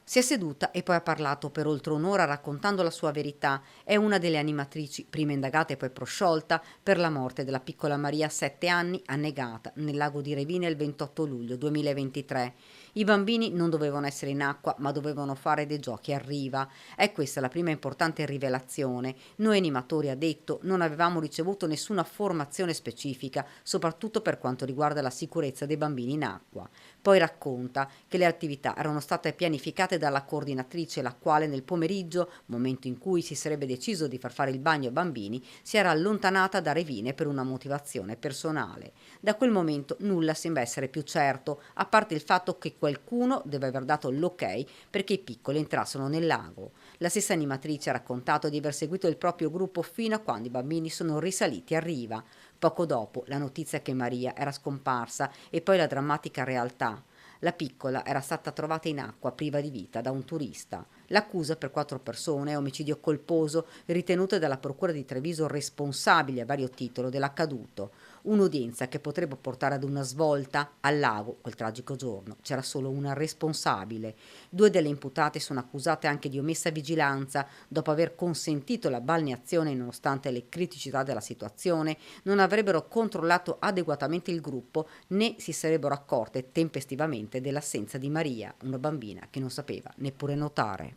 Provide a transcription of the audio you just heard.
Si è seduta e poi ha parlato per oltre un'ora raccontando la sua verità. È una delle animatrici, prima indagata e poi prosciolta, per la morte della piccola Maria, 7 anni, annegata nel lago di Revine il 28 luglio 2023. I bambini non dovevano essere in acqua, ma dovevano fare dei giochi a riva. È questa la prima importante rivelazione. Noi animatori, ha detto, non avevamo ricevuto nessuna formazione specifica, soprattutto per quanto riguarda la sicurezza dei bambini in acqua. Poi racconta che le attività erano state pianificate dalla coordinatrice, la quale nel pomeriggio, momento in cui si sarebbe deciso di far fare il bagno ai bambini, si era allontanata da Revine per una motivazione personale. Da quel momento nulla sembra essere più certo, a parte il fatto che qualcuno deve aver dato l'ok perché i piccoli entrassero nel lago. La stessa animatrice ha raccontato di aver seguito il proprio gruppo fino a quando i bambini sono risaliti a riva. Poco dopo la notizia che Maria era scomparsa e poi la drammatica realtà. La piccola era stata trovata in acqua priva di vita da un turista. L'accusa per 4 persone è omicidio colposo, ritenuto dalla Procura di Treviso responsabile a vario titolo dell'accaduto. Un'udienza che potrebbe portare ad una svolta. Al lago, quel tragico giorno, c'era solo una responsabile. 2 delle imputate sono accusate anche di omessa vigilanza, dopo aver consentito la balneazione nonostante le criticità della situazione, non avrebbero controllato adeguatamente il gruppo né si sarebbero accorte tempestivamente dell'assenza di Maria, una bambina che non sapeva neppure nuotare.